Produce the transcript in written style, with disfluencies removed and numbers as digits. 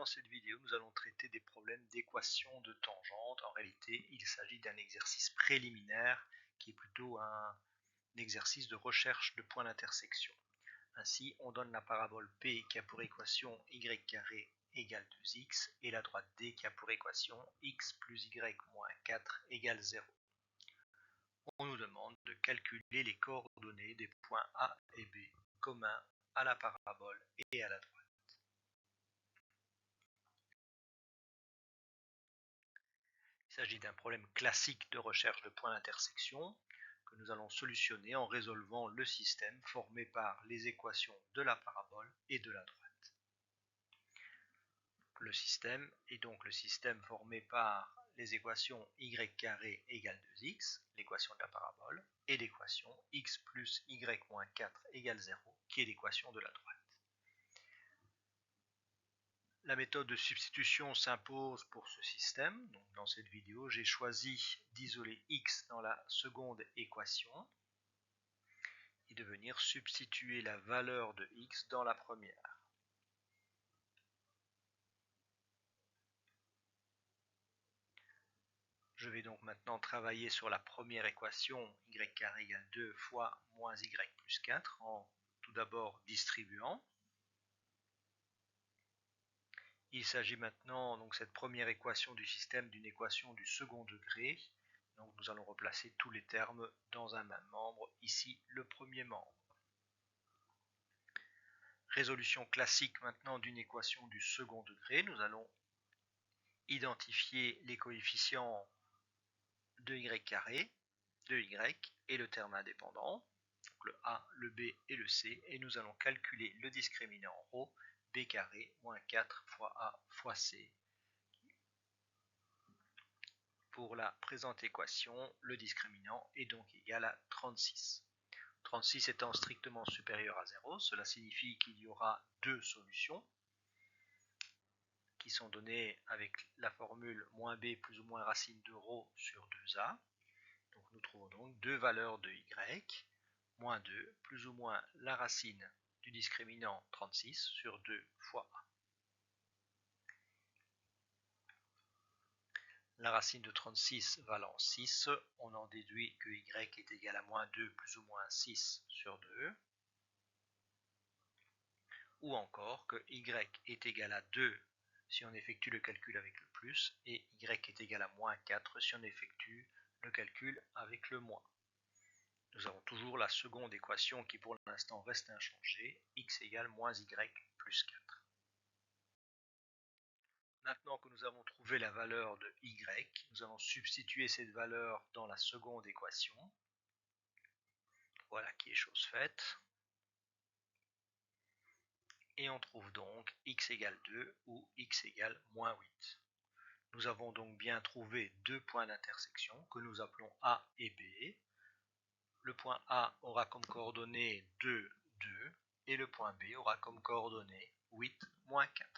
cette vidéo, nous allons traiter des problèmes d'équation de tangente. En réalité, il s'agit d'un exercice préliminaire qui est plutôt un exercice de recherche de points d'intersection. Ainsi, on donne la parabole P qui a pour équation y carré égale 2x et la droite D qui a pour équation x plus y moins 4 égale 0. On nous demande de calculer les coordonnées des points A et B communs à la parabole et à la droite. Il s'agit d'un problème classique de recherche de points d'intersection que nous allons solutionner en résolvant le système formé par les équations de la parabole et de la droite. Le système est donc le système formé par les équations y carré égale 2x, l'équation de la parabole, et l'équation x plus y moins 4 égale 0, qui est l'équation de la droite. La méthode de substitution s'impose pour ce système. Donc, dans cette vidéo, j'ai choisi d'isoler x dans la seconde équation et de venir substituer la valeur de x dans la première. Je vais donc maintenant travailler sur la première équation y carré égale 2 fois moins y plus 4 en tout d'abord distribuant. Il s'agit maintenant, donc cette première équation du système, d'une équation du second degré. Donc nous allons replacer tous les termes dans un même membre, ici le premier membre. Résolution classique maintenant d'une équation du second degré. Nous allons identifier les coefficients de y carré, de y et le terme indépendant, donc le a, le b et le c, et nous allons calculer le discriminant ρ, b carré moins 4 fois a fois c. Pour la présente équation, le discriminant est donc égal à 36. 36 étant strictement supérieur à 0, cela signifie qu'il y aura deux solutions qui sont données avec la formule moins b plus ou moins racine de ρ sur 2a. Donc nous trouvons donc deux valeurs de y, moins 2 plus ou moins la racine du discriminant 36 sur 2 fois a. La racine de 36 valant 6, on en déduit que y est égal à moins 2 plus ou moins 6 sur 2. Ou encore que y est égal à 2 si on effectue le calcul avec le plus, et y est égal à moins 4 si on effectue le calcul avec le moins. Nous avons toujours la seconde équation qui pour l'instant reste inchangée, x égale moins y plus 4. Maintenant que nous avons trouvé la valeur de y, nous allons substituer cette valeur dans la seconde équation. Voilà qui est chose faite. Et on trouve donc x égale 2 ou x égale moins 8. Nous avons donc bien trouvé deux points d'intersection que nous appelons A et B. Le point A aura comme coordonnée 2, 2 et le point B aura comme coordonnée 8, moins 4.